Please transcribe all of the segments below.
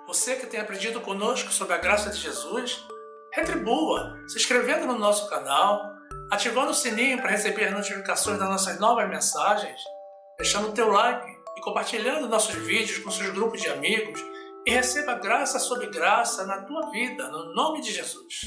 Você que tem aprendido conosco sobre a graça de Jesus, retribua se inscrevendo no nosso canal, ativando o sininho para receber as notificações das nossas novas mensagens, deixando o teu like e compartilhando nossos vídeos com seus grupos de amigos e receba graça sobre graça na tua vida, no nome de Jesus.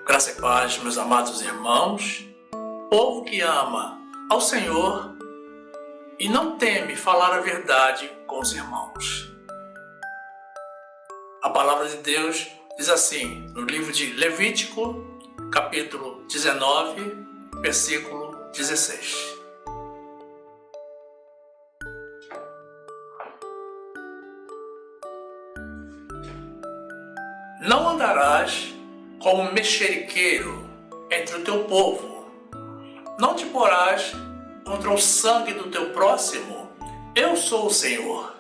Graça e paz, meus amados irmãos, povo que ama ao Senhor e não teme falar a verdade com os irmãos. A palavra de Deus diz assim, no livro de Levítico, capítulo 19, versículo 16. Não andarás como mexeriqueiro entre o teu povo. Não te porás contra o sangue do teu próximo. Eu sou o Senhor.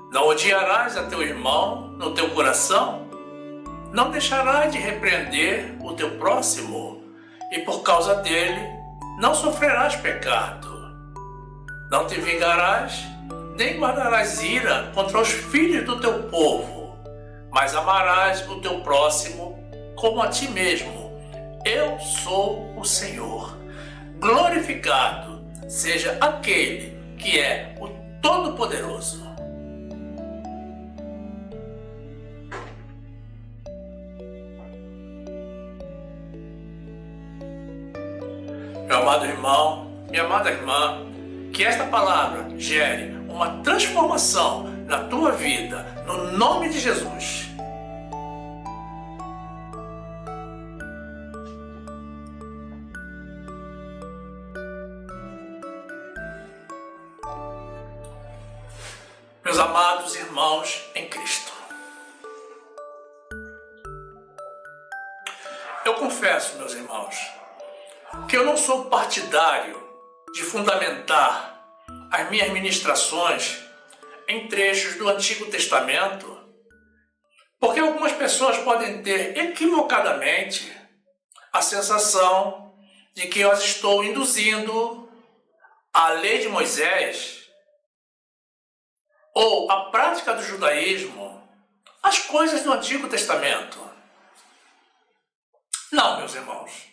Não odiarás a teu irmão no teu coração. Não deixarás de repreender o teu próximo, e por causa dele não sofrerás pecado. Não te vingarás, nem guardarás ira contra os filhos do teu povo, mas amarás o teu próximo como a ti mesmo. Eu sou o Senhor. Glorificado seja aquele que é o Todo-Poderoso. Meu amado irmão, minha amada irmã, que esta palavra gere uma transformação na tua vida, no nome de Jesus. Meus amados irmãos em Cristo, eu confesso, meus irmãos, que eu não sou partidário de fundamentar as minhas ministrações em trechos do Antigo Testamento, porque algumas pessoas podem ter equivocadamente a sensação de que eu as estou induzindo à lei de Moisés ou à prática do judaísmo, as coisas do Antigo Testamento. Não, meus irmãos.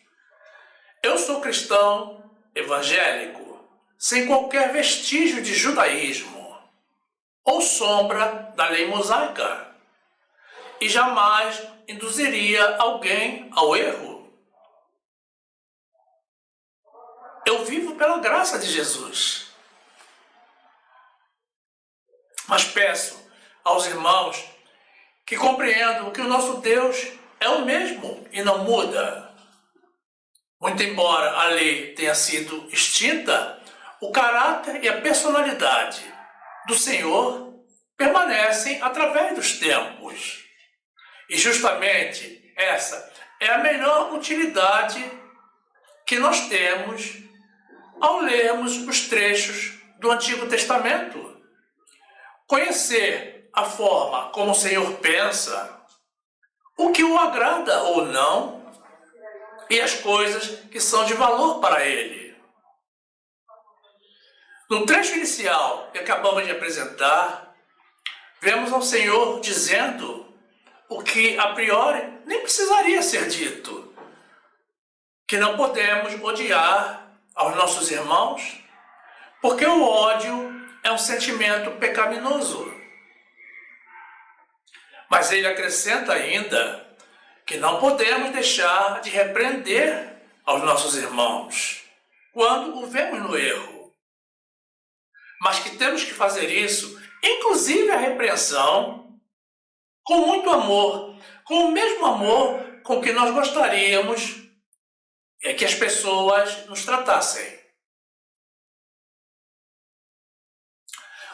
Eu sou cristão evangélico, sem qualquer vestígio de judaísmo ou sombra da lei mosaica, e jamais induziria alguém ao erro. Eu vivo pela graça de Jesus. Mas peço aos irmãos que compreendam que o nosso Deus é o mesmo e não muda. Muito embora a lei tenha sido extinta, o caráter e a personalidade do Senhor permanecem através dos tempos. E justamente essa é a melhor utilidade que nós temos ao lermos os trechos do Antigo Testamento. Conhecer a forma como o Senhor pensa, o que o agrada ou não, e as coisas que são de valor para Ele. No trecho inicial que acabamos de apresentar, vemos ao Senhor dizendo o que a priori nem precisaria ser dito, que não podemos odiar aos nossos irmãos, porque o ódio é um sentimento pecaminoso. Mas ele acrescenta ainda que não podemos deixar de repreender aos nossos irmãos quando o vemos no erro, mas que temos que fazer isso, inclusive a repreensão, com muito amor, com o mesmo amor com que nós gostaríamos que as pessoas nos tratassem.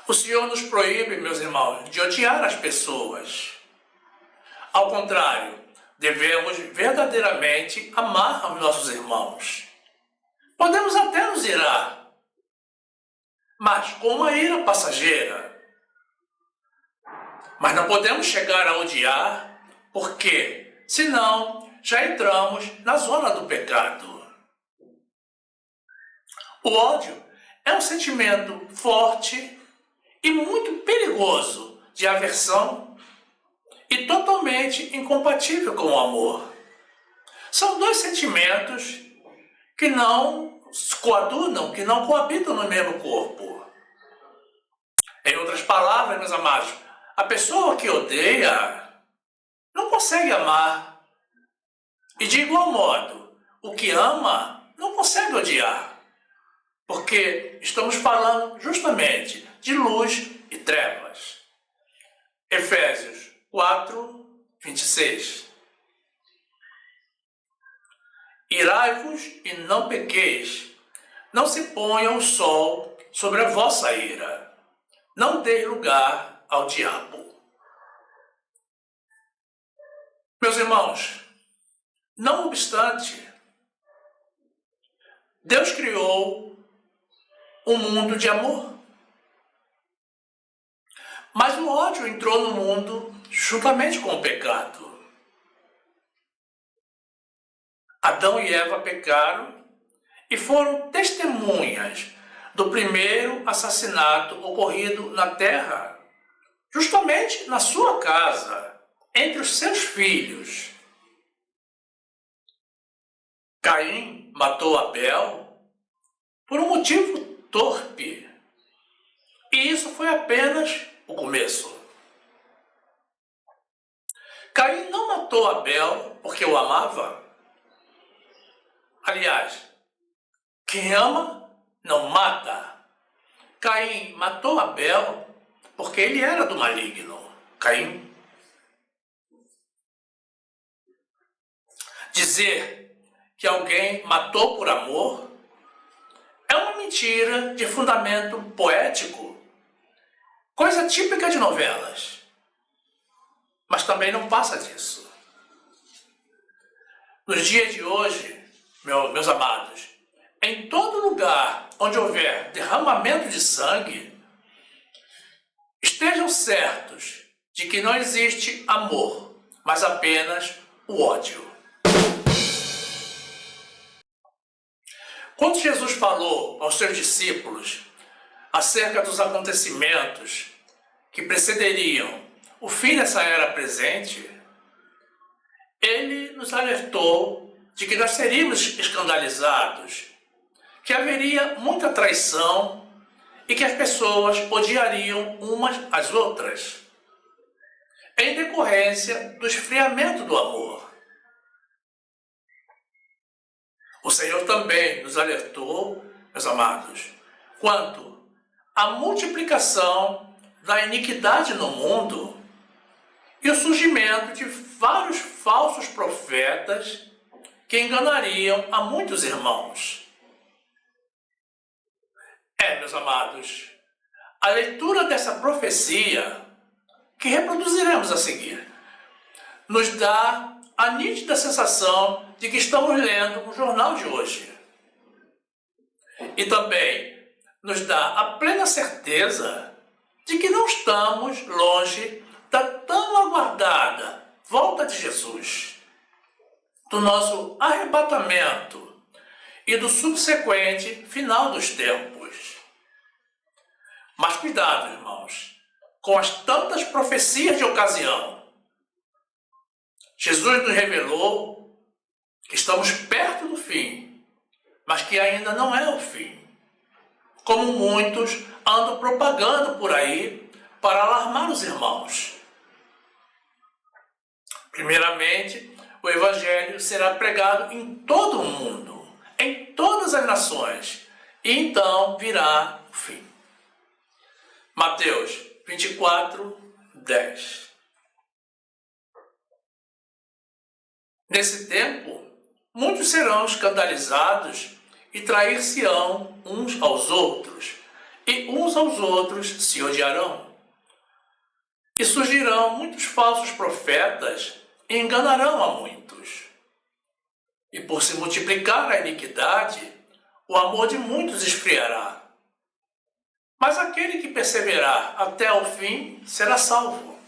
O Senhor nos proíbe, meus irmãos, de odiar as pessoas. Ao contrário, devemos verdadeiramente amar aos nossos irmãos. Podemos até nos irar, mas com uma ira passageira. Mas não podemos chegar a odiar, porque senão já entramos na zona do pecado. O ódio é um sentimento forte e muito perigoso de aversão e totalmente incompatível com o amor. São dois sentimentos que não coadunam, que não coabitam no mesmo corpo. Em outras palavras, meus amados, a pessoa que odeia não consegue amar. E de igual modo, o que ama não consegue odiar. Porque estamos falando justamente de luz e trevas. Efésios 4, 26. Irai-vos e não pequeis. Não se ponha o sol sobre a vossa ira. Não dê lugar ao diabo. Meus irmãos, não obstante, Deus criou um mundo de amor. Mas o ódio entrou no mundo juntamente com o pecado. Adão e Eva pecaram e foram testemunhas do primeiro assassinato ocorrido na terra, justamente na sua casa, entre os seus filhos. Caim matou Abel por um motivo torpe. E isso foi apenas o começo. Caim não matou Abel porque o amava. Aliás, quem ama não mata. Caim matou Abel porque ele era do maligno. Caim. Dizer que alguém matou por amor é uma mentira de fundamento poético, coisa típica de novelas. Mas também não passa disso. Nos dias de hoje, meus amados, em todo lugar onde houver derramamento de sangue, estejam certos de que não existe amor, mas apenas o ódio. Quando Jesus falou aos seus discípulos acerca dos acontecimentos que precederiam o fim dessa era presente, ele nos alertou de que nós seríamos escandalizados, que haveria muita traição e que as pessoas odiariam umas às outras, em decorrência do esfriamento do amor. O Senhor também nos alertou, meus amados, quanto à multiplicação da iniquidade no mundo e o surgimento de vários falsos profetas que enganariam a muitos irmãos. Meus amados, a leitura dessa profecia, que reproduziremos a seguir, nos dá a nítida sensação de que estamos lendo um jornal de hoje. E também nos dá a plena certeza de que não estamos longe da tão aguardada volta de Jesus, do nosso arrebatamento e do subsequente final dos tempos. Mas cuidado, irmãos, com as tantas profecias de ocasião. Jesus nos revelou que estamos perto do fim, mas que ainda não é o fim, como muitos andam propagando por aí para alarmar os irmãos. Primeiramente, o Evangelho será pregado em todo o mundo, em todas as nações, e então virá o fim. Mateus 24, 10. Nesse tempo, muitos serão escandalizados e trair-se-ão uns aos outros, e uns aos outros se odiarão. E surgirão muitos falsos profetas e enganarão a muitos. E por se multiplicar a iniquidade, o amor de muitos esfriará. Mas aquele que perseverar até o fim será salvo.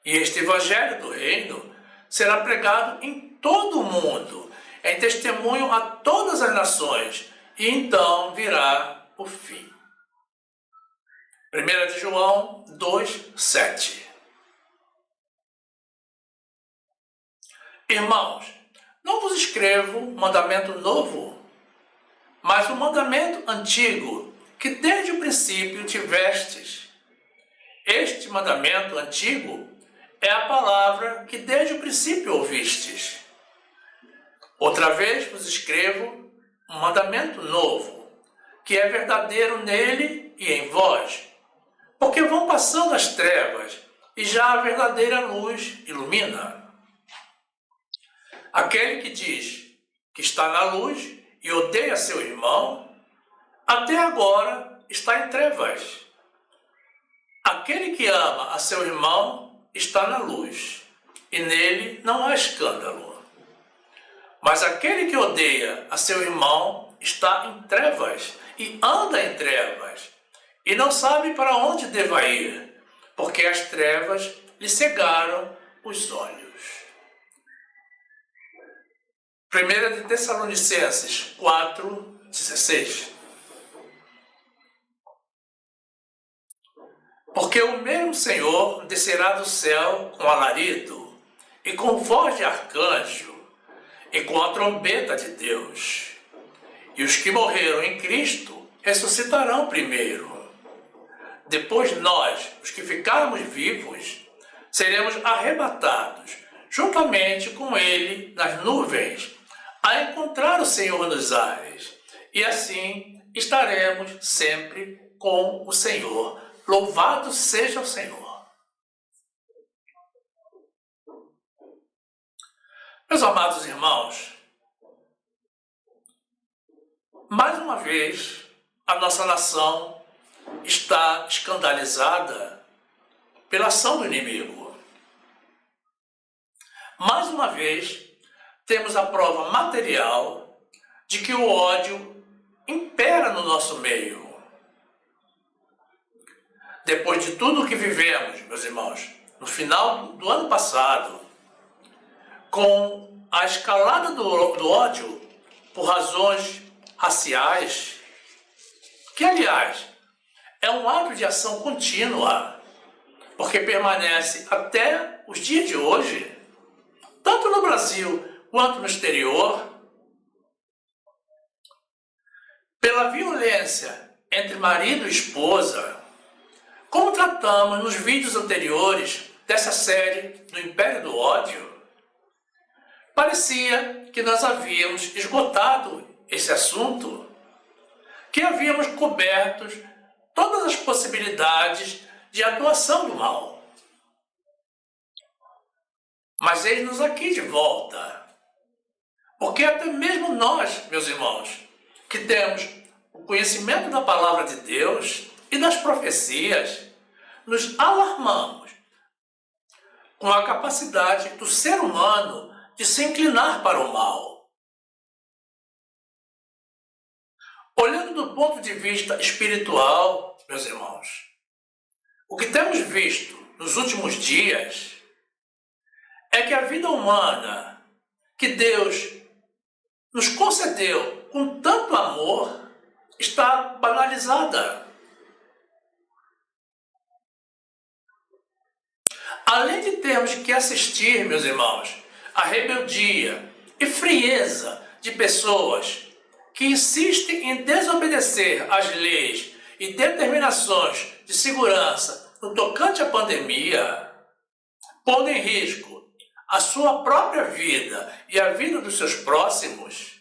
E este Evangelho do Reino será pregado em todo o mundo, em testemunho a todas as nações, e então virá o fim. 1 de João 2:7. Irmãos, não vos escrevo mandamento novo, mas o mandamento antigo, que desde o princípio tivestes. Este mandamento antigo é a palavra que desde o princípio ouvistes. Outra vez vos escrevo um mandamento novo, que é verdadeiro nele e em vós, porque vão passando as trevas e já a verdadeira luz ilumina. Aquele que diz que está na luz e odeia seu irmão, até agora está em trevas. Aquele que ama a seu irmão está na luz, e nele não há escândalo. Mas aquele que odeia a seu irmão está em trevas e anda em trevas, e não sabe para onde deva ir, porque as trevas lhe cegaram os olhos. 1 de Tessalonicenses 4:16. Porque o mesmo Senhor descerá do céu com alarido, e com voz de arcanjo, e com a trombeta de Deus. E os que morreram em Cristo ressuscitarão primeiro. Depois nós, os que ficarmos vivos, seremos arrebatados, juntamente com Ele nas nuvens, a encontrar o Senhor nos ares. E assim estaremos sempre com o Senhor. Louvado seja o Senhor. Meus amados irmãos, mais uma vez a nossa nação está escandalizada pela ação do inimigo. Mais uma vez temos a prova material de que o ódio impera no nosso meio. Depois de tudo o que vivemos, meus irmãos, no final do ano passado, com a escalada do ódio por razões raciais, que, aliás, é um ato de ação contínua, porque permanece até os dias de hoje, tanto no Brasil quanto no exterior, pela violência entre marido e esposa, como tratamos nos vídeos anteriores dessa série do Império do Ódio. Parecia que nós havíamos esgotado esse assunto, que havíamos coberto todas as possibilidades de atuação do mal. Mas eis-nos aqui de volta, porque até mesmo nós, meus irmãos, que temos o conhecimento da palavra de Deus e das profecias, nos alarmamos com a capacidade do ser humano de se inclinar para o mal. Olhando do ponto de vista espiritual, meus irmãos, o que temos visto nos últimos dias é que a vida humana que Deus nos concedeu com tanto amor está banalizada. Além de termos que assistir, meus irmãos, à rebeldia e frieza de pessoas que insistem em desobedecer às leis e determinações de segurança no tocante à pandemia, pondo em risco a sua própria vida e a vida dos seus próximos,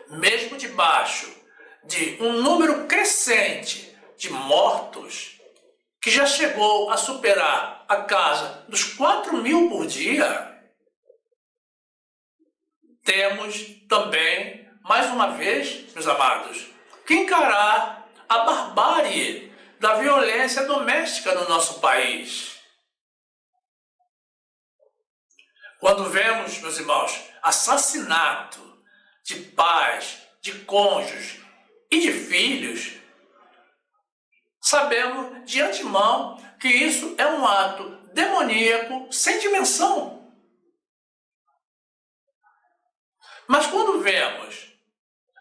mesmo debaixo de um número crescente de mortos, que já chegou a superar a casa dos 4.000 por dia, temos também, mais uma vez, meus amados, que encarar a barbárie da violência doméstica no nosso país. Quando vemos, meus irmãos, assassinato de pais, de cônjuges e de filhos, sabemos de antemão que isso é um ato demoníaco sem dimensão. Mas quando vemos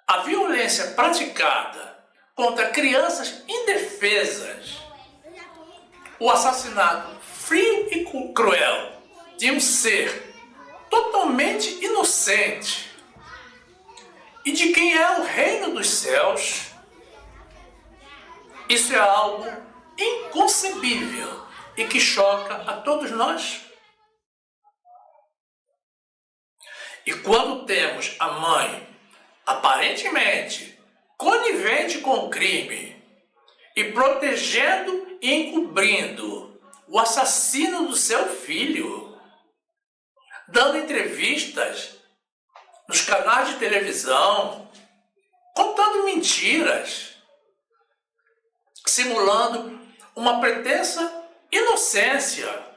a violência praticada contra crianças indefesas, o assassinato frio e cruel de um ser totalmente inocente e de quem é o reino dos céus, isso é algo inconcebível e que choca a todos nós. E quando temos a mãe aparentemente conivente com o crime e protegendo e encobrindo o assassino do seu filho, dando entrevistas nos canais de televisão, contando mentiras, simulando uma pretensa inocência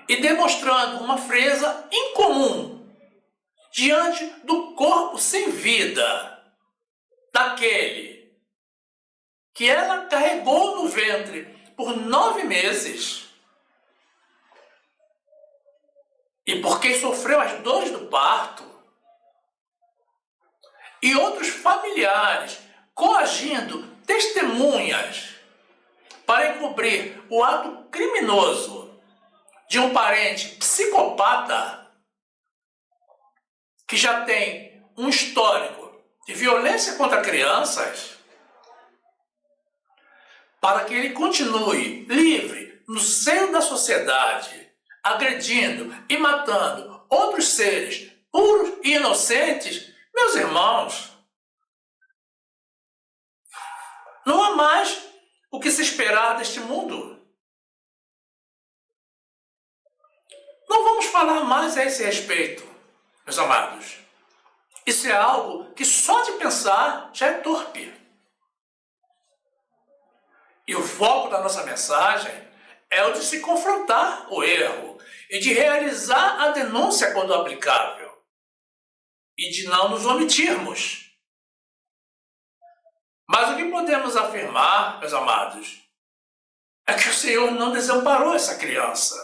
e demonstrando uma frieza incomum diante do corpo sem vida daquele que ela carregou no ventre por 9 meses e por quem sofreu as dores do parto, e outros familiares coagindo testemunhas para encobrir o ato criminoso de um parente psicopata que já tem um histórico de violência contra crianças, para que ele continue livre no seio da sociedade, agredindo e matando outros seres puros e inocentes. Meus irmãos, não há mais o que se esperar deste mundo. Não vamos falar mais a esse respeito, meus amados. Isso é algo que só de pensar já é torpe. E o foco da nossa mensagem é o de se confrontar o erro e de realizar a denúncia quando aplicável e de não nos omitirmos. Mas o que podemos afirmar, meus amados, é que o Senhor não desamparou essa criança.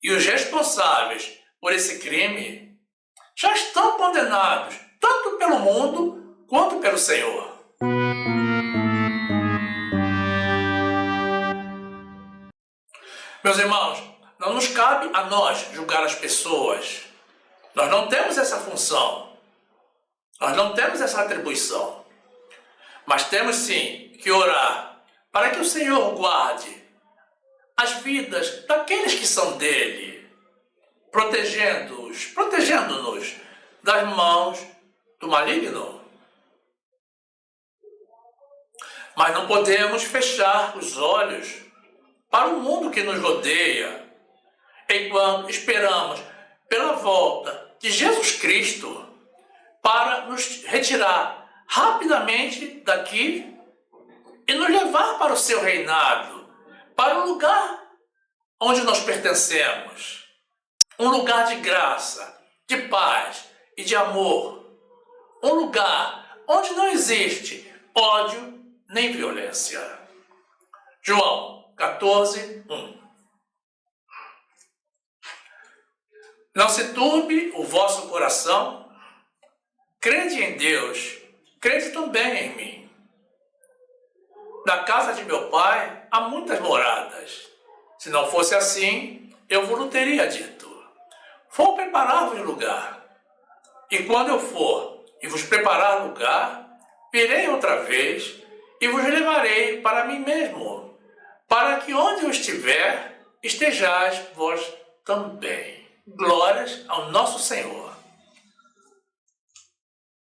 E os responsáveis por esse crime já estão condenados, tanto pelo mundo quanto pelo Senhor. Meus irmãos, não nos cabe a nós julgar as pessoas. Nós não temos essa função. Nós não temos essa atribuição. Mas temos sim que orar para que o Senhor guarde as vidas daqueles que são dele, protegendo-nos das mãos do maligno. Mas não podemos fechar os olhos para o mundo que nos rodeia, enquanto esperamos pela volta de Jesus Cristo para nos retirar rapidamente daqui e nos levar para o seu reinado, para o lugar onde nós pertencemos, um lugar de graça, de paz e de amor, um lugar onde não existe ódio nem violência. João 14:1. Não se turbe o vosso coração, crede em Deus, crede também em mim. Na casa de meu pai há muitas moradas. Se não fosse assim, eu vos teria dito: vou preparar-vos lugar. E quando eu for e vos preparar lugar, virei outra vez e vos levarei para mim mesmo, para que onde eu estiver, estejais vós também. Glórias ao nosso Senhor.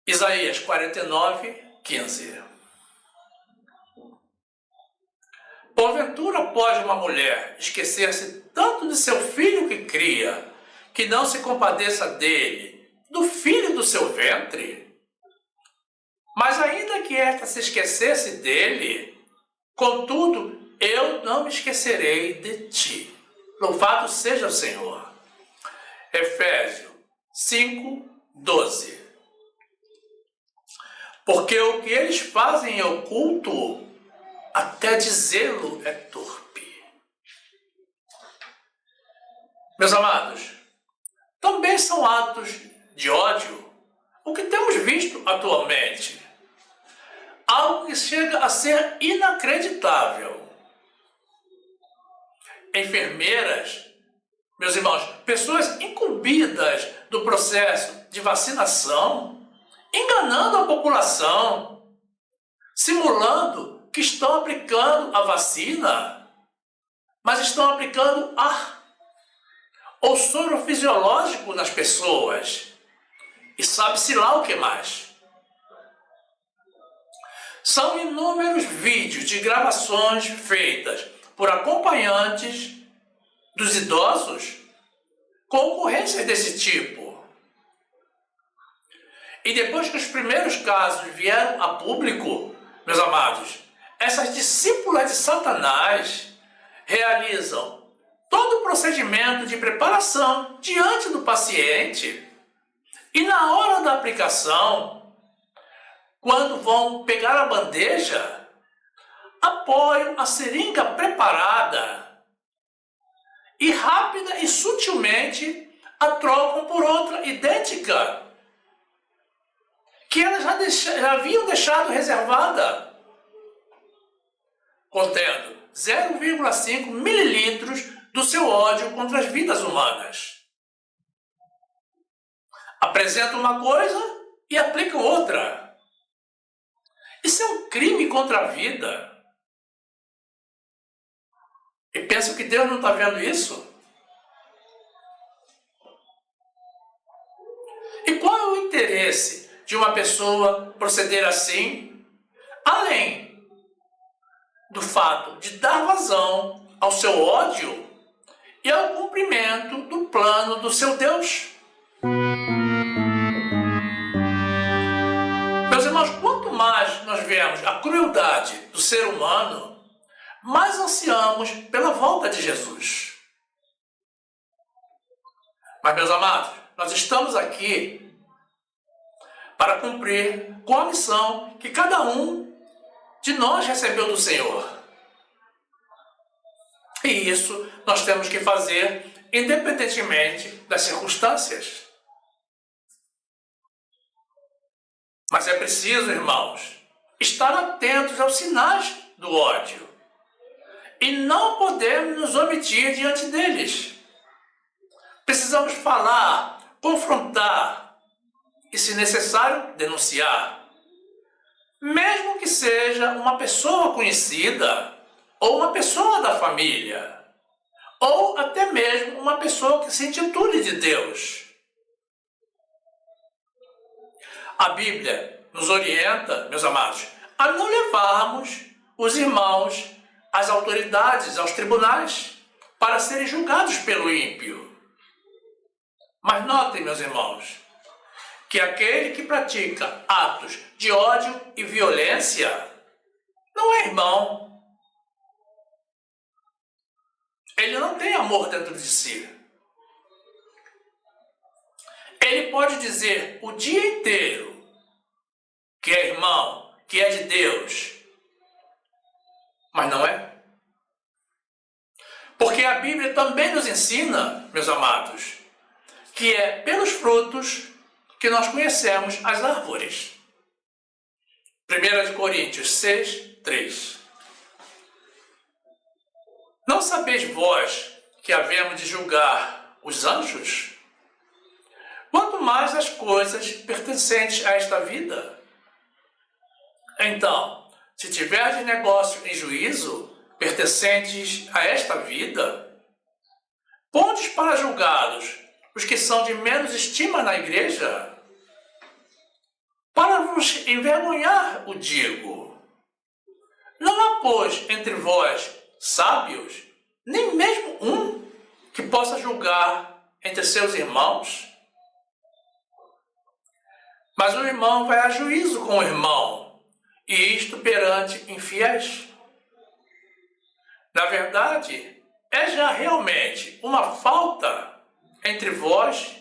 Isaías 49:15. Porventura pode uma mulher esquecer-se tanto de seu filho que cria, que não se compadeça dele, do filho do seu ventre? Mas ainda que esta se esquecesse dele, contudo, eu não me esquecerei de ti. Louvado seja o Senhor. Efésios 5:12. Porque o que eles fazem em oculto, até dizê-lo é torpe. Meus amados, também são atos de ódio o que temos visto atualmente. Algo que chega a ser inacreditável. Enfermeiras, meus irmãos, pessoas incumbidas do processo de vacinação, enganando a população, simulando que estão aplicando a vacina, mas estão aplicando ar ou soro fisiológico nas pessoas. E sabe-se lá o que mais. São inúmeros vídeos de gravações feitas por acompanhantes dos idosos com ocorrências desse tipo. E depois que os primeiros casos vieram a público, meus amados, essas discípulas de Satanás realizam todo o procedimento de preparação diante do paciente e na hora da aplicação, quando vão pegar a bandeja, apoiam a seringa preparada e rápida e sutilmente a trocam por outra idêntica, que elas já haviam deixado reservada, contendo 0,5 mililitros do seu ódio contra as vidas humanas. Apresentam uma coisa e aplicam outra. Isso é um crime contra a vida. E penso que Deus não está vendo isso? E qual é o interesse de uma pessoa proceder assim, além do fato de dar vazão ao seu ódio e ao cumprimento do plano do seu Deus? Meus irmãos, quanto mais nós vemos a crueldade do ser humano, mais ansiamos pela volta de Jesus. Mas, meus amados, nós estamos aqui para cumprir com a missão que cada um de nós recebeu do Senhor. E isso nós temos que fazer independentemente das circunstâncias. Mas é preciso, irmãos, estar atentos aos sinais do ódio e não podemos nos omitir diante deles. Precisamos falar, confrontar e, se necessário, denunciar. Mesmo que seja uma pessoa conhecida ou uma pessoa da família ou até mesmo uma pessoa que se intitule de Deus. A Bíblia nos orienta, meus amados, a não levarmos os irmãos às autoridades, aos tribunais, para serem julgados pelo ímpio. Mas notem, meus irmãos, que aquele que pratica atos de ódio e violência não é irmão. Ele não tem amor dentro de si. Ele pode dizer o dia inteiro que é irmão, que é de Deus, mas não é. Porque a Bíblia também nos ensina, meus amados, que é pelos frutos que nós conhecemos as árvores. 1 Coríntios 6, 3. Não sabeis vós que havemos de julgar os anjos? Quanto mais as coisas pertencentes a esta vida. Então, se tiverdes negócio em juízo, pertencentes a esta vida, pondes para julgados os que são de menos estima na igreja? Para vos envergonhar, o digo. Não há, pois, entre vós sábios, nem mesmo um que possa julgar entre seus irmãos? Mas o irmão vai a juízo com o irmão, e isto perante infiéis. Na verdade, é já realmente uma falta entre vós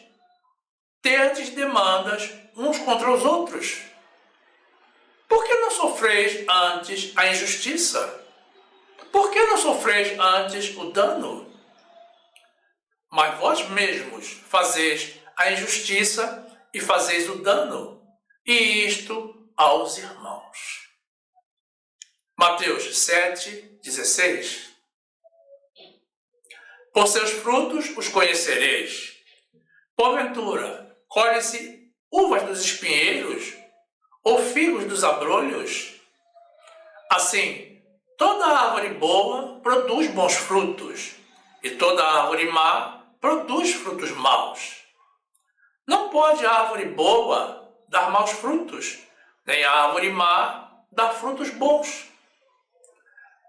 terdes demandas uns contra os outros. Por que não sofreis antes a injustiça? Por que não sofreis antes o dano? mas vós mesmos fazeis a injustiça e fazeis o dano, e isto aos irmãos. Mateus 7:16. Por seus frutos os conhecereis. Porventura, colhe-se uvas dos espinheiros ou figos dos abrolhos? Assim, toda árvore boa produz bons frutos, e toda árvore má produz frutos maus. Não pode a árvore boa dar maus frutos, nem a árvore má dar frutos bons.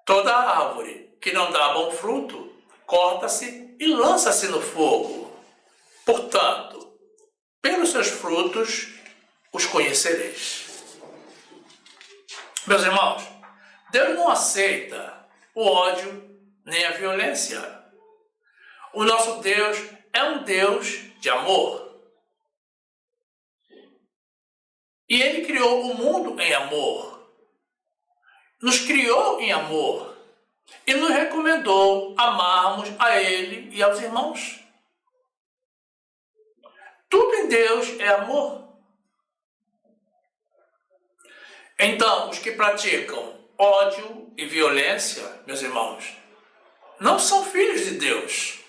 Toda árvore que não dá bom fruto, corta-se e lança-se no fogo. Portanto, pelos seus frutos os conhecereis. Meus irmãos, Deus não aceita o ódio nem a violência. O nosso Deus é um Deus de amor. E Ele criou o mundo em amor. Nos criou em amor. E nos recomendou amarmos a Ele e aos irmãos. Tudo em Deus é amor. Então, os que praticam ódio e violência, meus irmãos, não são filhos de Deus.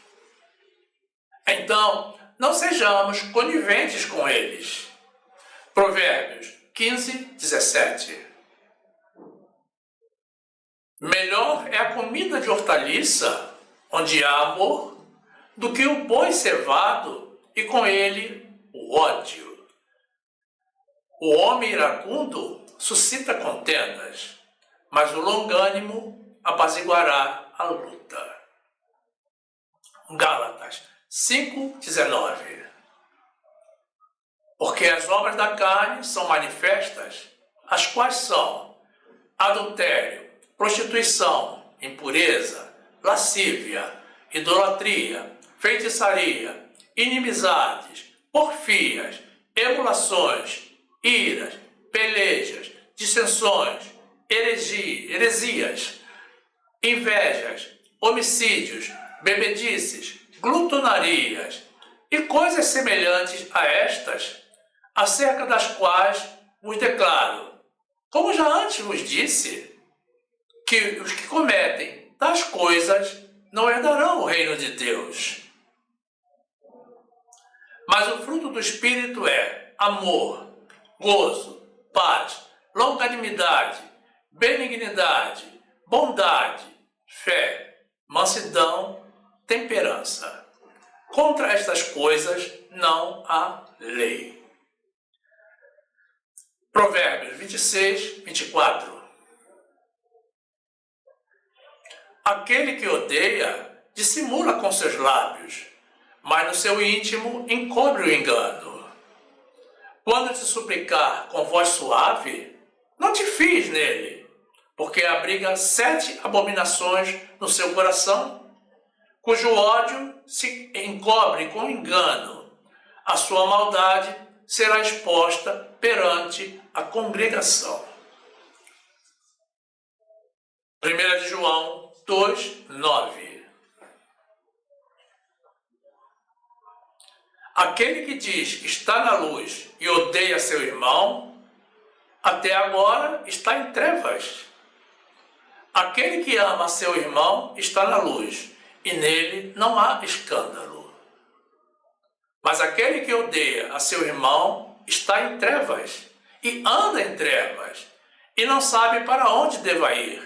Então, não sejamos coniventes com eles. Provérbios 15:17. Melhor é a comida de hortaliça, onde há amor, do que o boi cevado e com ele o ódio. O homem iracundo suscita contendas, mas o longânimo apaziguará a luta. Gálatas 5:19. Porque as obras da carne são manifestas, as quais são adultério, prostituição, impureza, lascívia, idolatria, feitiçaria, inimizades, porfias, emulações, iras, pelejas, dissensões, heresias, invejas, homicídios, bebedices, glutonarias e coisas semelhantes a estas, acerca das quais vos declaro, como já antes vos disse, que os que cometem tais coisas não herdarão o reino de Deus. Mas o fruto do Espírito é amor, gozo, paz, longanimidade, benignidade, bondade, fé, mansidão, temperança. Contra estas coisas não há lei. Provérbios 26:24. Aquele que odeia dissimula com seus lábios, mas no seu íntimo encobre o engano. Quando te suplicar com voz suave, não te fies nele, porque abriga 7 abominações no seu coração, cujo ódio se encobre com engano. A sua maldade será exposta perante a congregação. 1 de João 2:9. Aquele que diz que está na luz e odeia seu irmão, até agora está em trevas. Aquele que ama seu irmão está na luz, e nele não há escândalo. Mas aquele que odeia a seu irmão está em trevas, e anda em trevas, e não sabe para onde deva ir,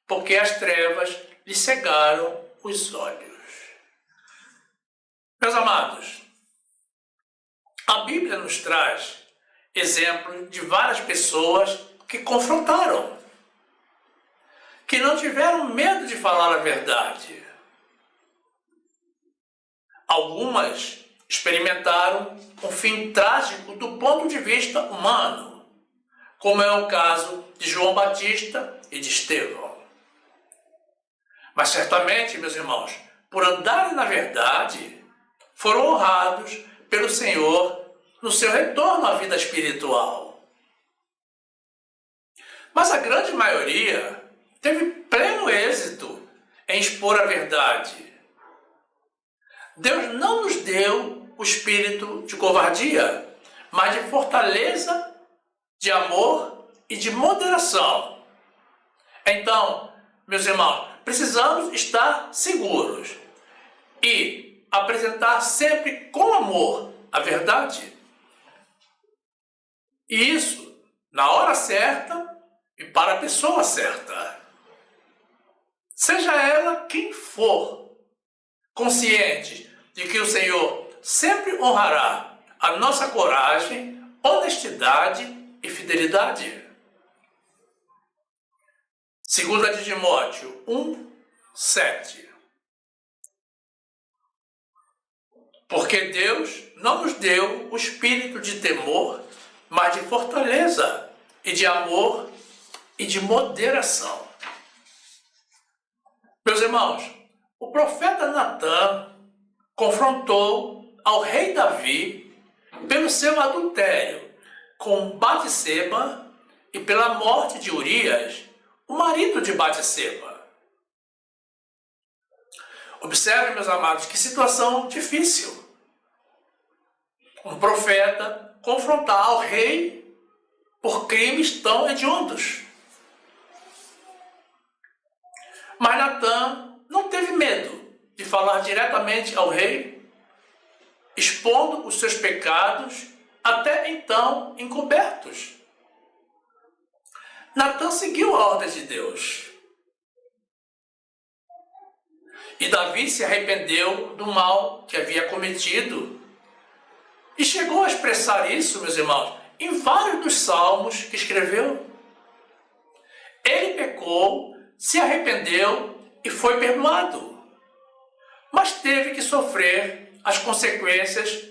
porque as trevas lhe cegaram os olhos. Meus amados, a Bíblia nos traz exemplos de várias pessoas que confrontaram, que não tiveram medo de falar a verdade. Algumas experimentaram um fim trágico do ponto de vista humano, como é o caso de João Batista e de Estevão. Mas certamente, meus irmãos, por andarem na verdade, foram honrados pelo Senhor no seu retorno à vida espiritual. Mas a grande maioria teve pleno êxito em expor a verdade. Deus não nos deu o espírito de covardia, mas de fortaleza, de amor e de moderação. Então, meus irmãos, precisamos estar seguros e apresentar sempre com amor a verdade. E isso na hora certa e para a pessoa certa. Seja ela quem for, consciente de que o Senhor sempre honrará a nossa coragem, honestidade e fidelidade. 2 de Timóteo 1:7. Porque Deus não nos deu o espírito de temor, mas de fortaleza e de amor e de moderação. Meus irmãos, o profeta Natã confrontou ao rei Davi pelo seu adultério com Batseba e pela morte de Urias, o marido de Batseba. Observe, meus amados, que situação difícil. Um profeta confrontar ao rei por crimes tão hediondos. Mas Natã não teve medo de falar diretamente ao rei, expondo os seus pecados, até então encobertos. Natã seguiu a ordem de Deus. E Davi se arrependeu do mal que havia cometido. E chegou a expressar isso, meus irmãos, em vários dos salmos que escreveu. Ele pecou, se arrependeu e foi perdoado. Mas teve que sofrer as consequências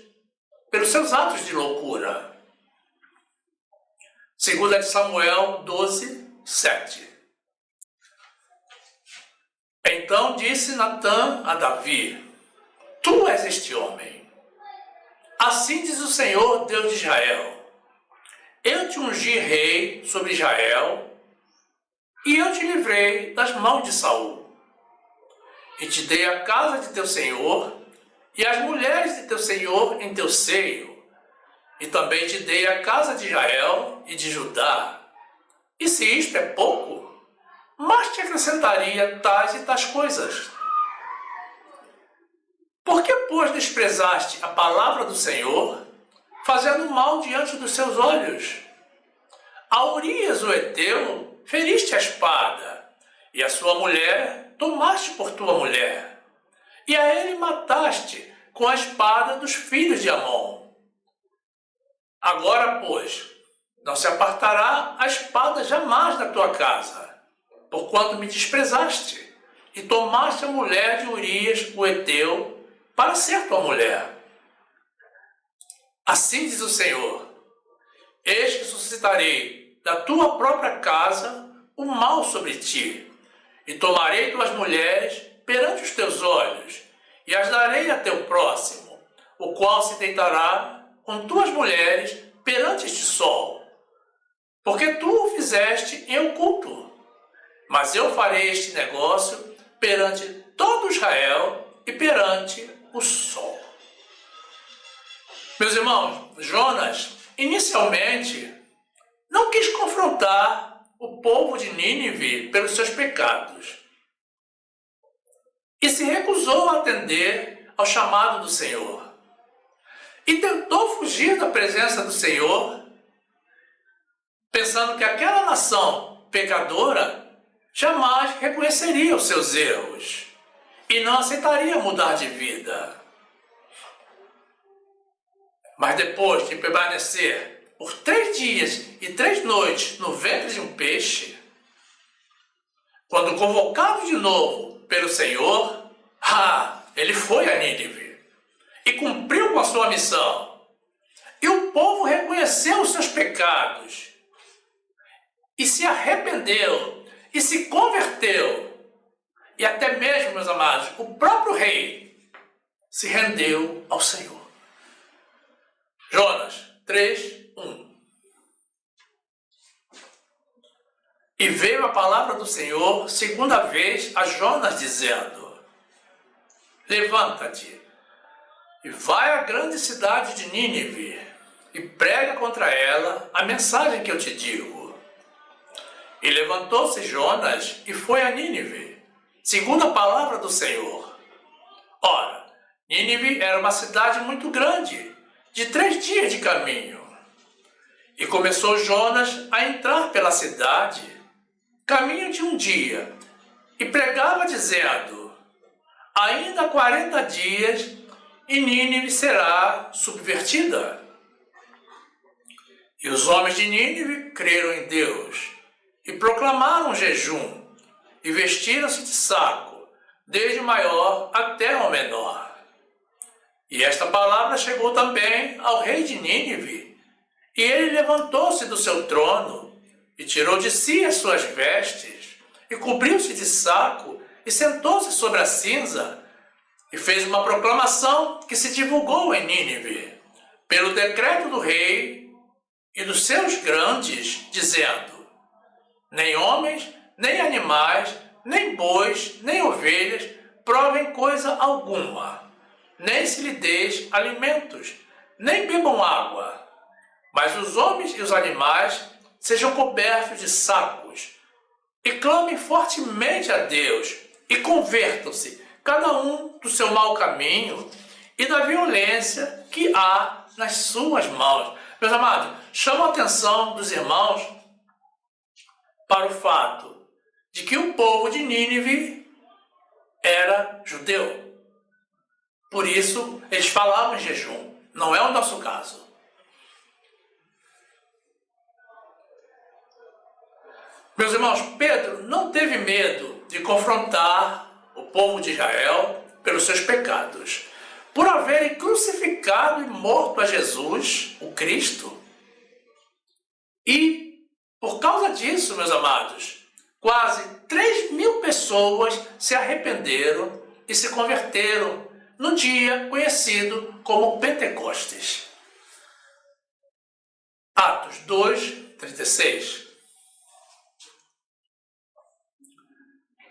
pelos seus atos de loucura. 2 de Samuel 12:7. Então disse Natã a Davi: Tu és este homem. Assim diz o Senhor, Deus de Israel: Eu te ungi rei sobre Israel, e eu te livrei das mãos de Saul. E te dei a casa de teu senhor, e as mulheres de teu senhor em teu seio. E também te dei a casa de Israel e de Judá. E se isto é pouco, mas te acrescentaria tais e tais coisas. Por que, pois, desprezaste a palavra do Senhor, fazendo mal diante dos seus olhos? A Urias, o heteu, feriste a espada, e a sua mulher tomaste por tua mulher, e a ele mataste com a espada dos filhos de Amon. Agora, pois, não se apartará a espada jamais da tua casa, porquanto me desprezaste, e tomaste a mulher de Urias, o heteu, para ser tua mulher. Assim diz o Senhor: Eis que suscitarei da tua própria casa o mal sobre ti, e tomarei tuas mulheres perante os teus olhos, e as darei a teu próximo, o qual se deitará com tuas mulheres perante este sol. Porque tu o fizeste em oculto, mas eu farei este negócio perante todo Israel e perante o sol. Meus irmãos, Jonas, inicialmente, não quis confrontar o povo de Nínive pelos seus pecados e se recusou a atender ao chamado do Senhor. E tentou fugir da presença do Senhor, pensando que aquela nação pecadora jamais reconheceria os seus erros e não aceitaria mudar de vida. Mas depois de permanecer por 3 dias e 3 noites no ventre de um peixe, quando convocado de novo pelo Senhor, ele foi a Nínive e cumpriu com a sua missão. E o povo reconheceu os seus pecados e se arrependeu e se converteu. E até mesmo, meus amados, o próprio rei se rendeu ao Senhor. Jonas 3:1. E veio a palavra do Senhor segunda vez a Jonas, dizendo: Levanta-te, e vai à grande cidade de Nínive e prega contra ela a mensagem que eu te digo. E levantou-se Jonas e foi a Nínive, segundo a palavra do Senhor. Ora, Nínive era uma cidade muito grande, de 3 dias de caminho. E começou Jonas a entrar pela cidade, caminho de 1 dia, e pregava dizendo: ainda 40 dias e Nínive será subvertida. E os homens de Nínive creram em Deus e proclamaram jejum e vestiram-se de saco, desde o maior até o menor. E esta palavra chegou também ao rei de Nínive, e ele levantou-se do seu trono e tirou de si as suas vestes e cobriu-se de saco e sentou-se sobre a cinza e fez uma proclamação que se divulgou em Nínive, pelo decreto do rei e dos seus grandes, dizendo: nem homens, nem animais, nem bois, nem ovelhas provem coisa alguma, nem se lhe deis alimentos, nem bebam água, mas os homens e os animais sejam cobertos de sacos, e clamem fortemente a Deus, e convertam-se, cada um do seu mau caminho e da violência que há nas suas mãos. Meus amados, chamo a atenção dos irmãos para o fato de que o povo de Nínive era judeu. Por isso, eles falavam em jejum. Não é o nosso caso. Meus irmãos, Pedro não teve medo de confrontar o povo de Israel pelos seus pecados, por haverem crucificado e morto a Jesus, o Cristo. E, por causa disso, meus amados, quase 3.000 pessoas se arrependeram e se converteram no dia conhecido como Pentecostes. Atos 2, 36.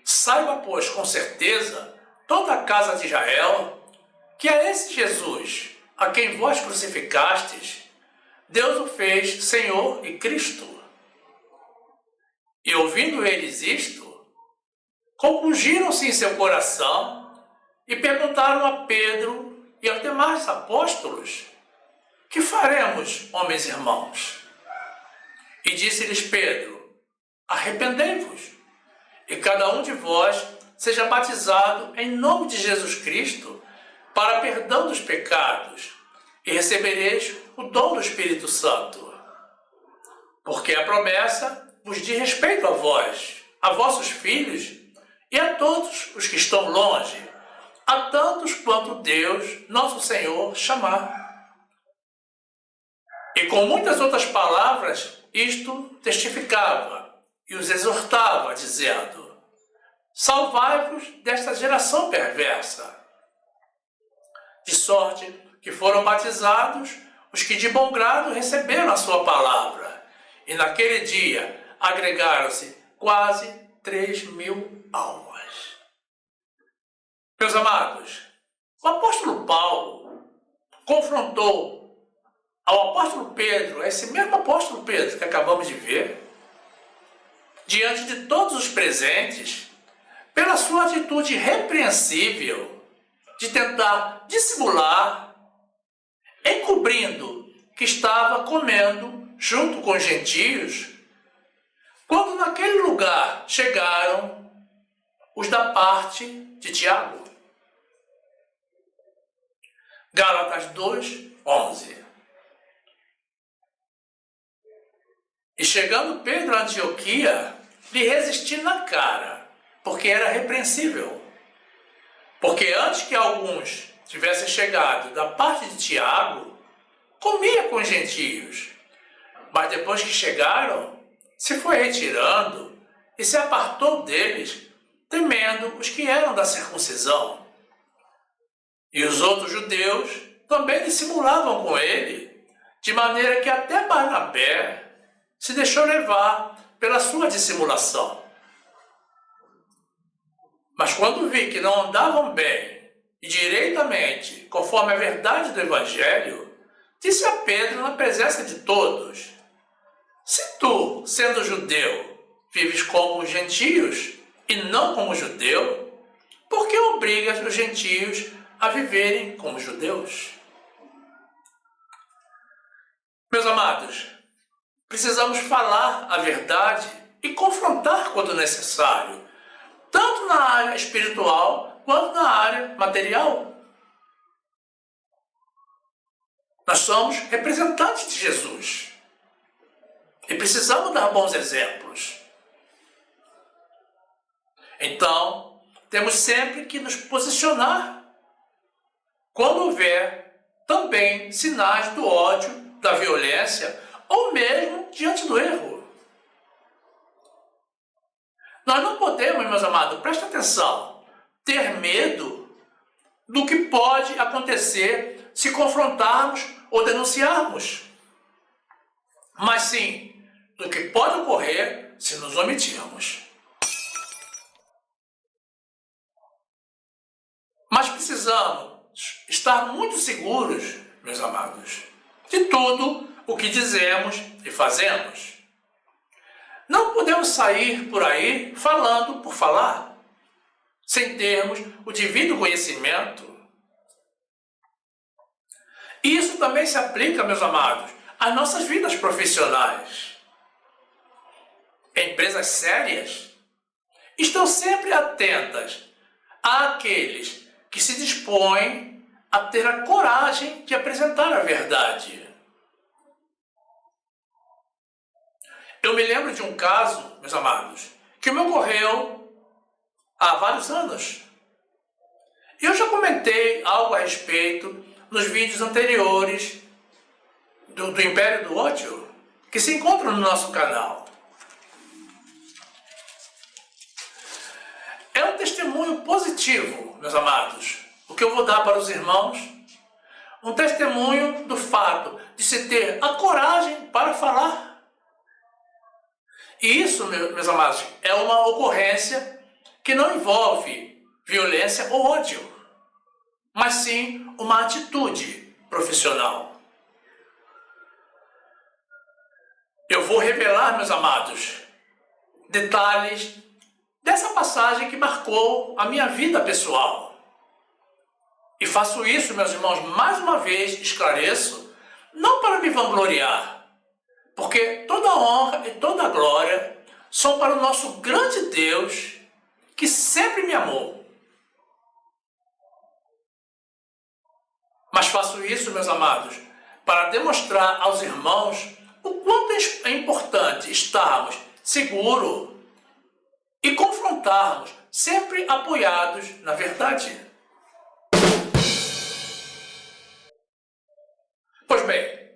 Saiba, pois, com certeza, toda a casa de Israel, que a esse Jesus, a quem vós crucificastes, Deus o fez Senhor e Cristo. E ouvindo eles isto, compungiram-se em seu coração e perguntaram a Pedro e aos demais apóstolos: que faremos, homens e irmãos? E disse-lhes Pedro: arrependei-vos, e cada um de vós seja batizado em nome de Jesus Cristo para perdão dos pecados, e recebereis o dom do Espírito Santo. Porque a promessa vos diz respeito a vós, a vossos filhos e a todos os que estão longe, a tantos quanto Deus, nosso Senhor, chamar. E com muitas outras palavras, isto testificava e os exortava, dizendo: salvai-vos desta geração perversa. De sorte que foram batizados os que de bom grado receberam a sua palavra, e naquele dia agregaram-se quase 3.000 almas. Meus amados, o apóstolo Paulo confrontou ao apóstolo Pedro, esse mesmo apóstolo Pedro que acabamos de ver, diante de todos os presentes, pela sua atitude repreensível de tentar dissimular, encobrindo que estava comendo junto com os gentios, quando naquele lugar chegaram os da parte de Tiago. Gálatas 2, 11. E chegando Pedro a Antioquia, lhe resisti na cara, porque era repreensível. Porque antes que alguns tivessem chegado da parte de Tiago, comia com os gentios. Mas depois que chegaram, se foi retirando e se apartou deles, temendo os que eram da circuncisão. E os outros judeus também dissimulavam com ele, de maneira que até Barnabé se deixou levar pela sua dissimulação. Mas quando vi que não andavam bem e direitamente conforme a verdade do Evangelho, disse a Pedro na presença de todos: se tu, sendo judeu, vives como os gentios e não como judeu, por que obrigas os gentios a viverem como judeus? Meus amados, precisamos falar a verdade e confrontar quando necessário, tanto na área espiritual quanto na área material. Nós somos representantes de Jesus e precisamos dar bons exemplos. Então, temos sempre que nos posicionar quando houver também sinais do ódio, da violência ou mesmo diante do erro. Nós não podemos, meus amados, presta atenção, ter medo do que pode acontecer se confrontarmos ou denunciarmos, mas sim do que pode ocorrer se nos omitirmos. Mas precisamos estar muito seguros, meus amados, de tudo o que dizemos e fazemos. Não podemos sair por aí falando por falar, sem termos o devido conhecimento. Isso também se aplica, meus amados, às nossas vidas profissionais. Empresas sérias estão sempre atentas àqueles que se dispõem a ter a coragem de apresentar a verdade. Eu me lembro de um caso, meus amados, que me ocorreu há vários anos. Eu já comentei algo a respeito nos vídeos anteriores do Império do Ódio, que se encontram no nosso canal. É um testemunho positivo, meus amados, o que eu vou dar para os irmãos. Um testemunho do fato de se ter a coragem para falar. E isso, meus amados, é uma ocorrência que não envolve violência ou ódio, mas sim uma atitude profissional. Eu vou revelar, meus amados, detalhes dessa passagem que marcou a minha vida pessoal. E faço isso, meus irmãos, mais uma vez esclareço, não para me vangloriar, porque toda honra e toda glória são para o nosso grande Deus, que sempre me amou. Mas faço isso, meus amados, para demonstrar aos irmãos o quanto é importante estarmos seguros e confrontarmos, sempre apoiados na verdade. Pois bem,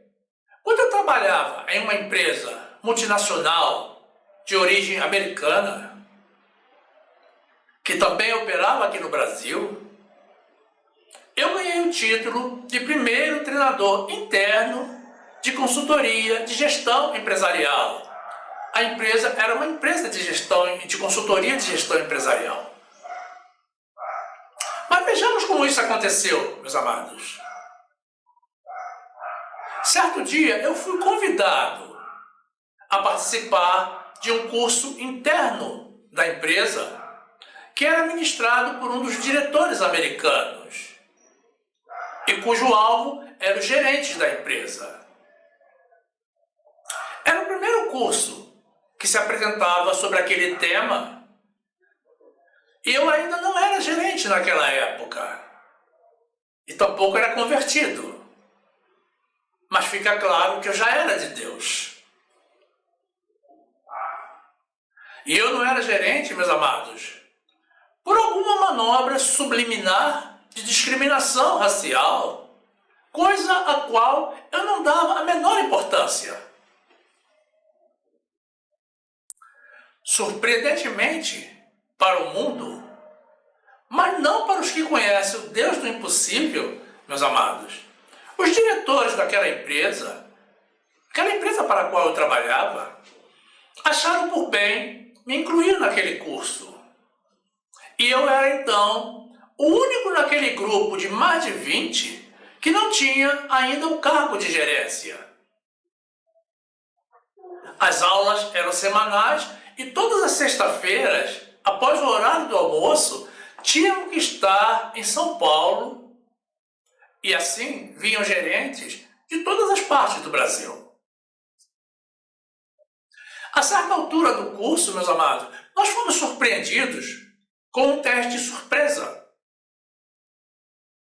quando eu trabalhava em uma empresa multinacional de origem americana, que também operava aqui no Brasil, eu ganhei o título de primeiro treinador interno de consultoria de gestão empresarial. A empresa era uma empresa de gestão, de consultoria de gestão empresarial. Mas vejamos como isso aconteceu, meus amados. Certo dia eu fui convidado a participar de um curso interno da empresa que era ministrado por um dos diretores americanos e cujo alvo eram os gerentes da empresa. Era o primeiro curso que se apresentava sobre aquele tema e eu ainda não era gerente naquela época e tampouco era convertido. Mas fica claro que eu já era de Deus. E eu não era gerente, meus amados, por alguma manobra subliminar de discriminação racial, coisa a qual eu não dava a menor importância. Surpreendentemente, para o mundo, mas não para os que conhecem o Deus do impossível, meus amados, os diretores daquela empresa, aquela empresa para a qual eu trabalhava, acharam por bem me incluir naquele curso. E eu era então o único naquele grupo de mais de 20 que não tinha ainda o cargo de gerência. As aulas eram semanais e todas as sextas-feiras, após o horário do almoço, tinham que estar em São Paulo e assim vinham gerentes de todas as partes do Brasil. A certa altura do curso, meus amados, nós fomos surpreendidos com um teste surpresa.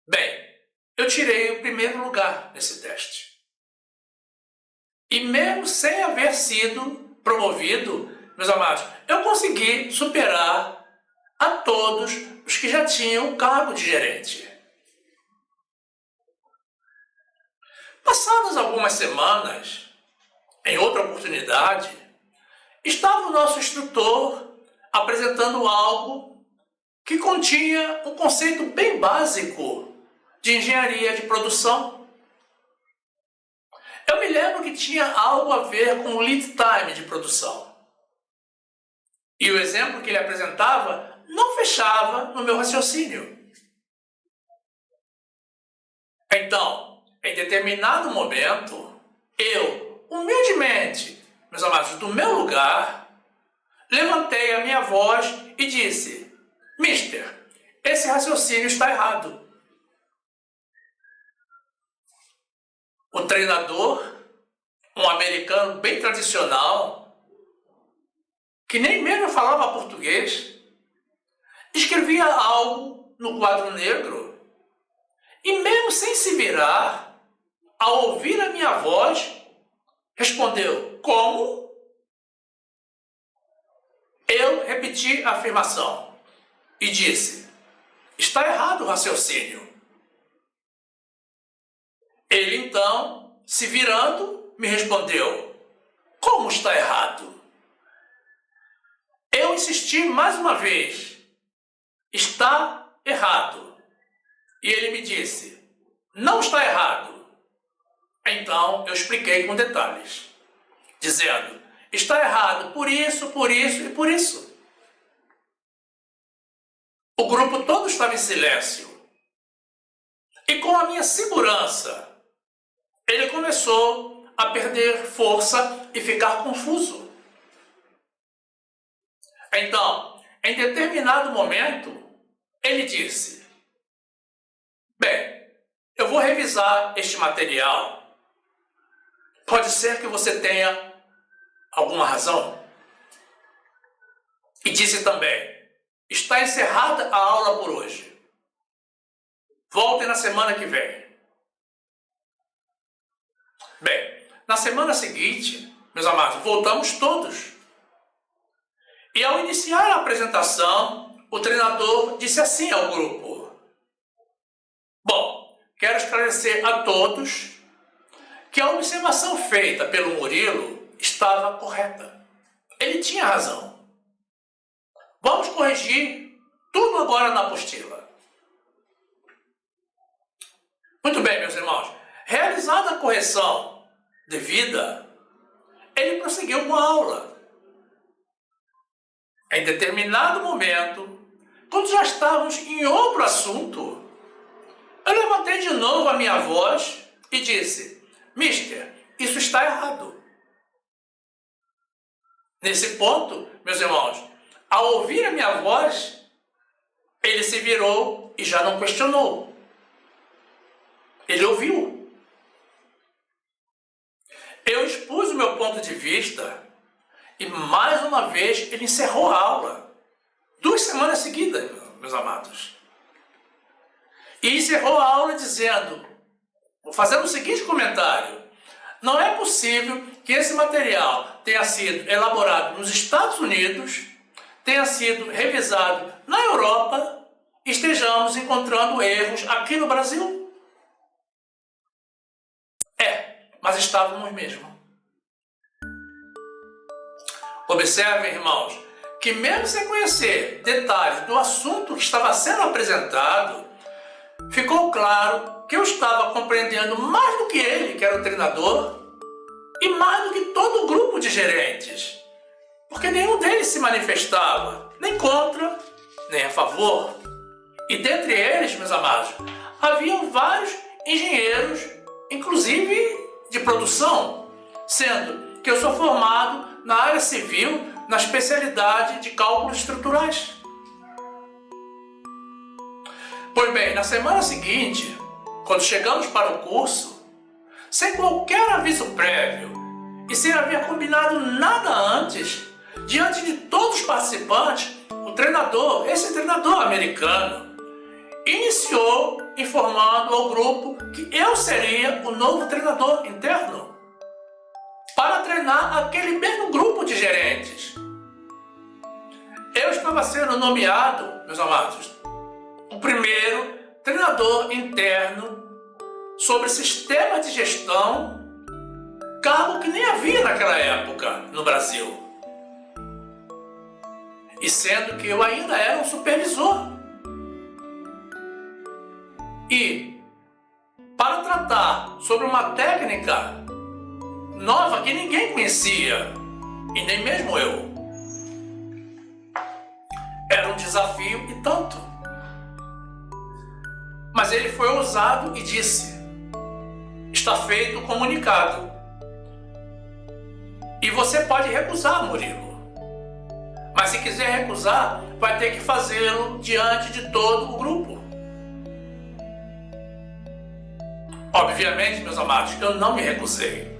Bem, eu tirei o primeiro lugar nesse teste. E mesmo sem haver sido promovido, meus amados, eu consegui superar a todos os que já tinham o cargo de gerente. Passadas algumas semanas, em outra oportunidade, estava o nosso instrutor apresentando algo que continha um conceito bem básico de engenharia de produção. Eu me lembro que tinha algo a ver com o lead time de produção. E o exemplo que ele apresentava não fechava no meu raciocínio. Então, em determinado momento, eu, humildemente, meus amados, do meu lugar, levantei a minha voz e disse: Mister, esse raciocínio está errado. O treinador, um americano bem tradicional, que nem mesmo falava português, escrevia algo no quadro negro e, mesmo sem se virar, ao ouvir a minha voz, respondeu: como? Eu repeti a afirmação e disse: está errado o raciocínio. Ele então, se virando, me respondeu: como está errado? Eu insisti mais uma vez: está errado. E ele me disse: não está errado. Então eu expliquei com detalhes, dizendo: está errado por isso, por isso e por isso. O grupo todo estava em silêncio. E com a minha segurança, ele começou a perder força e ficar confuso. Então, em determinado momento, ele disse: bem, eu vou revisar este material. Pode ser que você tenha alguma razão. E disse também: está encerrada a aula por hoje. Voltem na semana que vem. Bem, na semana seguinte, meus amados, voltamos todos. E ao iniciar a apresentação, o treinador disse assim ao grupo: bom, quero esclarecer a todos que a observação feita pelo Murilo estava correta. Ele tinha razão. Vamos corrigir tudo agora na apostila. Muito bem, meus irmãos. Realizada a correção devida, ele prosseguiu com a aula. Em determinado momento, quando já estávamos em outro assunto, eu levantei de novo a minha voz e disse: Mister, isso está errado. Nesse ponto, meus irmãos, ao ouvir a minha voz, ele se virou e já não questionou. Ele ouviu. Eu expus o meu ponto de vista e, mais uma vez, ele encerrou a aula. 2 semanas seguidas, meus amados. E encerrou a aula dizendo, fazendo o seguinte comentário: não é possível que esse material tenha sido elaborado nos Estados Unidos, tenha sido revisado na Europa e estejamos encontrando erros aqui no Brasil. Mas estávamos mesmo. Observem, irmãos, que mesmo sem conhecer detalhes do assunto que estava sendo apresentado, ficou claro que eu estava compreendendo mais do que ele, que era o treinador, e mais do que todo o grupo de gerentes, porque nenhum deles se manifestava, nem contra, nem a favor. E dentre eles, meus amados, haviam vários engenheiros, inclusive de produção, sendo que eu sou formado na área civil, na especialidade de cálculos estruturais. Pois bem, na semana seguinte, quando chegamos para o curso, sem qualquer aviso prévio e sem haver combinado nada antes, diante de todos os participantes, o treinador, esse treinador americano, iniciou informando ao grupo que eu seria o novo treinador interno para treinar aquele mesmo grupo de gerentes. Eu estava sendo nomeado, meus amados, o primeiro treinador interno sobre sistema de gestão, cargo que nem havia naquela época no Brasil. E sendo que eu ainda era um supervisor. E para tratar sobre uma técnica nova que ninguém conhecia, e nem mesmo eu, era um desafio e tanto. Mas ele foi ousado e disse: está feito o comunicado. E você pode recusar, Murilo. Mas se quiser recusar, vai ter que fazê-lo diante de todo o grupo. Obviamente, meus amados, eu não me recusei.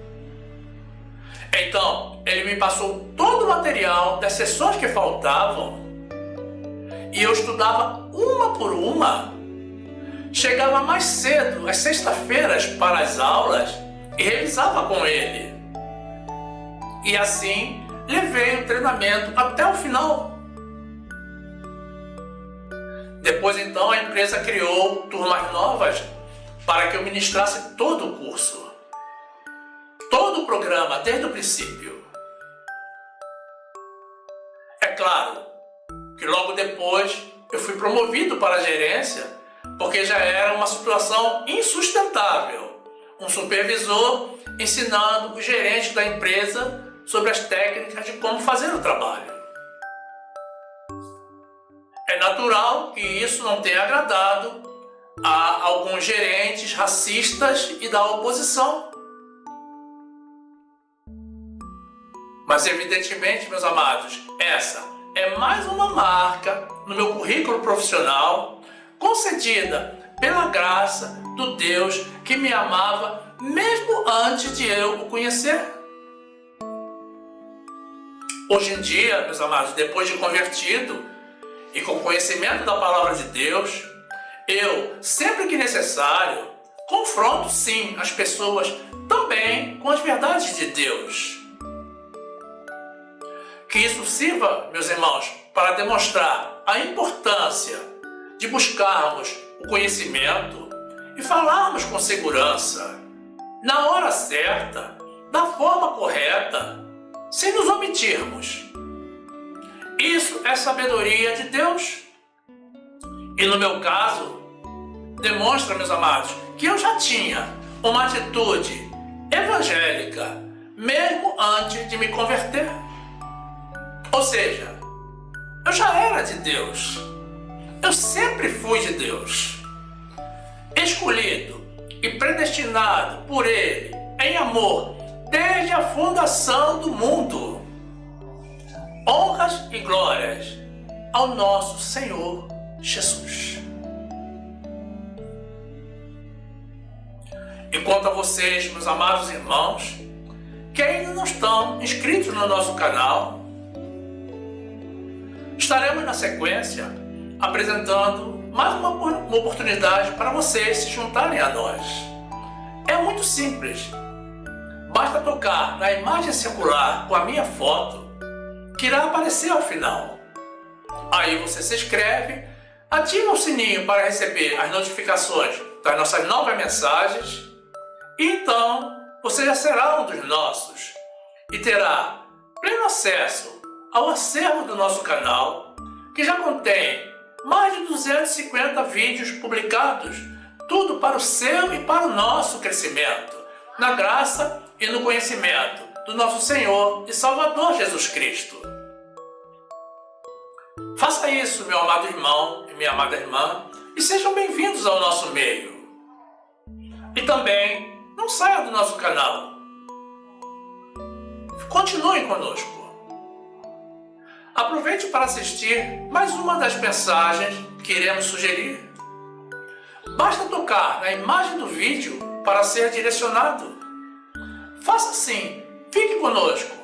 Então, ele me passou todo o material das sessões que faltavam e eu estudava uma por uma. Chegava mais cedo, às sextas-feiras, para as aulas e revisava com ele. E assim, levei o treinamento até o final. Depois, então, a empresa criou turmas novas para que eu ministrasse todo o curso, todo o programa, desde o princípio. É claro que logo depois eu fui promovido para a gerência, porque já era uma situação insustentável. Um supervisor ensinando os gerentes da empresa sobre as técnicas de como fazer o trabalho. É natural que isso não tenha agradado a alguns gerentes racistas e da oposição. Mas evidentemente, meus amados, essa é mais uma marca no meu currículo profissional concedida pela graça do Deus que me amava mesmo antes de eu o conhecer. Hoje em dia, meus amados, depois de convertido e com conhecimento da palavra de Deus, eu, sempre que necessário, confronto sim as pessoas também com as verdades de Deus. Que isso sirva, meus irmãos, para demonstrar a importância de buscarmos o conhecimento e falarmos com segurança, na hora certa, da forma correta, sem nos omitirmos. Isso é sabedoria de Deus. E no meu caso, demonstra, meus amados, que eu já tinha uma atitude evangélica, mesmo antes de me converter. Ou seja, eu já era de Deus. Eu sempre fui de Deus. Escolhido e predestinado por Ele, em amor, desde a fundação do mundo. Honras e glórias ao nosso Senhor Jesus. E quanto a vocês, meus amados irmãos, que ainda não estão inscritos no nosso canal, estaremos na sequência apresentando mais uma oportunidade para vocês se juntarem a nós. É muito simples. Basta tocar na imagem circular com a minha foto, que irá aparecer ao final. Aí você se inscreve, ativa o sininho para receber as notificações das nossas novas mensagens, e então você já será um dos nossos e terá pleno acesso ao acervo do nosso canal, que já contém mais de 250 vídeos publicados, tudo para o seu e para o nosso crescimento, na graça e no conhecimento do nosso Senhor e Salvador Jesus Cristo. Faça isso, meu amado irmão e minha amada irmã, e sejam bem-vindos ao nosso meio. E também não saia do nosso canal. Continue conosco. Aproveite para assistir mais uma das mensagens que iremos sugerir. Basta tocar na imagem do vídeo para ser direcionado. Faça assim, fique conosco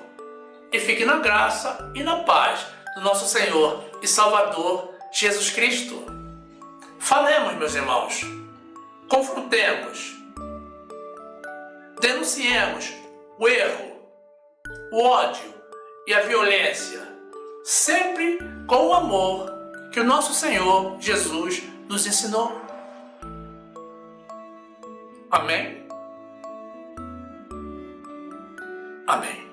e fique na graça e na paz do nosso Senhor e Salvador Jesus Cristo. Falemos, meus irmãos, confrontemos, denunciemos o erro, o ódio e a violência, sempre com o amor que o nosso Senhor Jesus nos ensinou. Amém? Amém.